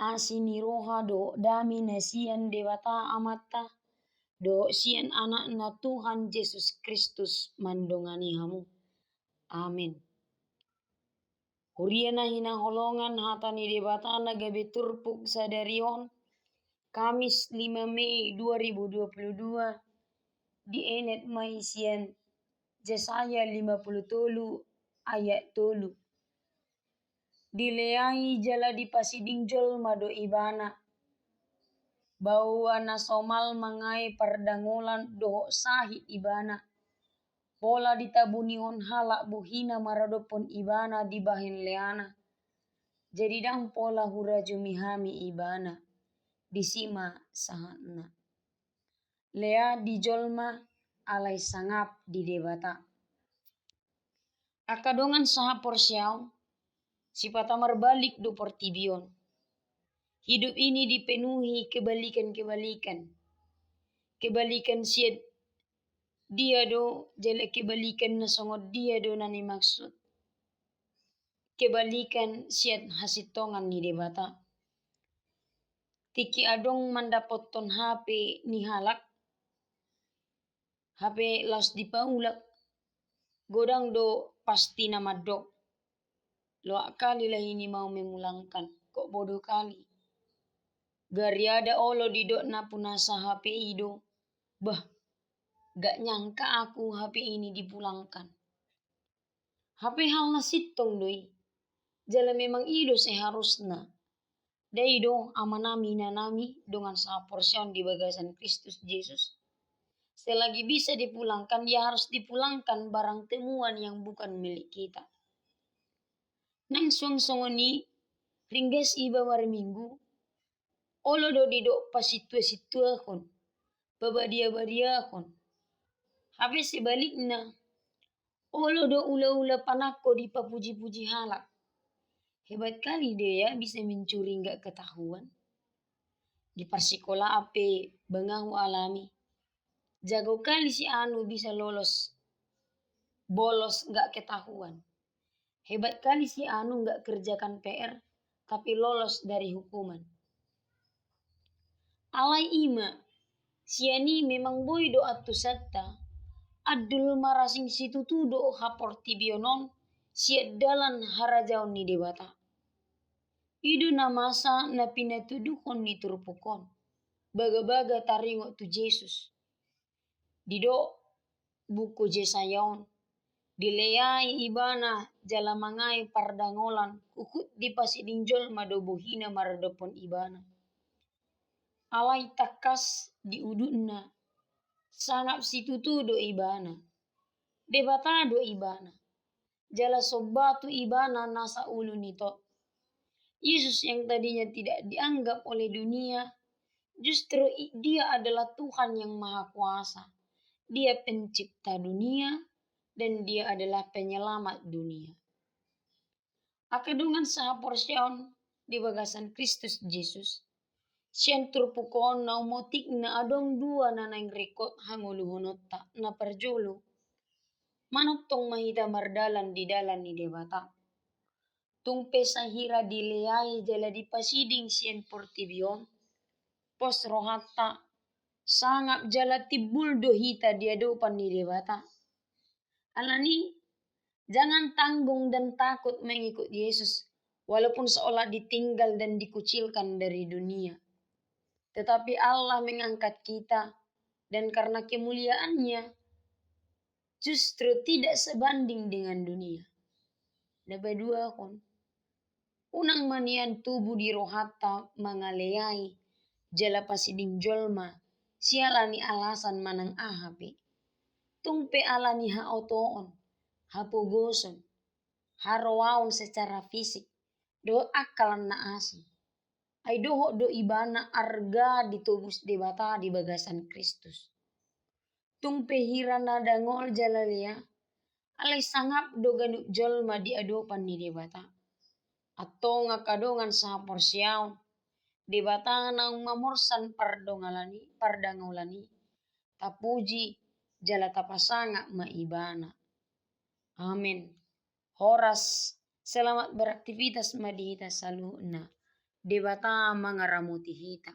asini roha do dami na sian dewata amata do sian anak na Tuhan Yesus Kristus mandongani hamu. Amin. Huriana hina holongan hatani dewata na gabe turpuk sadarion Kamis 5 Mei 2022 di enet maisian Yesaya 53 ayat 3. Dileai jala dipasiding jolma do ibana. Bau ana somal mangai pardangolan doho sahid ibana. Pola ditabunihon halak buhina maradopon ibana dibahin leana. Jadi dang pola hura jumihami ibana. Disima sahatna. Lea dijolma alai sangap di debata. Akadongan saha porsiau. Sipata merbalik do portibion. Hidup ini dipenuhi kebalikan-kebalikan. Kebalikan siad dia do jelek kebalikan nasongot dia do nani maksud. Kebalikan siad hasitongan ni debata. Tiki adong mandapotton HP ni halak. HP las dipaulak. Godang do pasti nama dok. Loak kali lah ini mau memulangkan. Kok bodoh kali. Gariada olo didok na punasa HP ido. Bah, gak nyangka aku HP ini dipulangkan. HP hal nasitong doi. Jala memang ido seharusnya. Daido amanami nanami dengan saporsion di bagasan Kristus Yesus. Selagi bisa dipulangkan, ya harus dipulangkan barang temuan yang bukan milik kita. Nang song-songoni ringges iba war minggu. Olo do didok pasitua-situa kon. Babadia-badia kon. Habis sebaliknya. Olo do ula-ula panako di papuji-puji halak. Hebat kali dia bisa mencuri nggak ketahuan. Di persikola ape bengahu alami. Jago kali si anu bisa lolos. Bolos nggak ketahuan. Hebat kali si anu nggak kerjakan PR, tapi lolos dari hukuman. Alai ima, siani memang boy do atu satta. Adul marasing situ tu do haporti bionon, siat dalan harajaon ni debata. Idu namasa na pinatudukon ni turpukon. Baga-baga taringo tu Yesus. Dido buku Yesayaon. Dileai ibana jalamangai pardangolan kukut dipasiding jolma do buhina maradopon ibana. Alai takas diuduna. Sangap situtu do ibana. Debata do ibana. Jala sobatu ibana nasa ulu nito. Yesus yang tadinya tidak dianggap oleh dunia. Justru dia adalah Tuhan yang maha kuasa. Dia pencipta dunia. Dan dia adalah penyelamat dunia. Akadungan saha porsion di bagasan Kristus Yesus. Sian turpukon na umotik na adong dua na nang rekod hanguluhonotta na perjolo. Manok tong mahita mardalan di dalan ni debata. Tung pesahira dileai jala dipasiding sian portibion. Pos rohatta. Sangap jala tibul do hita diadopan ni debata. Alani, jangan tanggung dan takut mengikut Yesus, walaupun seolah ditinggal dan dikucilkan dari dunia. Tetapi Allah mengangkat kita, dan karena kemuliaannya, justru tidak sebanding dengan dunia. Dapat dua kon. Unang manian tubuh di rohata mangaleai, jala pasiding jolma, sialani alasan manang ahape. Tungpe alani ha otoon, ha pogoson, harawaon secara fisik, do akalan na asi. Ay doho do ibana arga ditubus debata di bagasan Kristus. Tungpe hirana dangol jalalia, alay sangap do ganuk jolma di adopan ni debata. Atau ngakadongan sa porsiaon, debata nang mamorsan pardangolani, tapuji, jala tapasanga maibana. Amin. Horas, selamat beraktivitas madihita saluhna. Debata mangaramuti hita.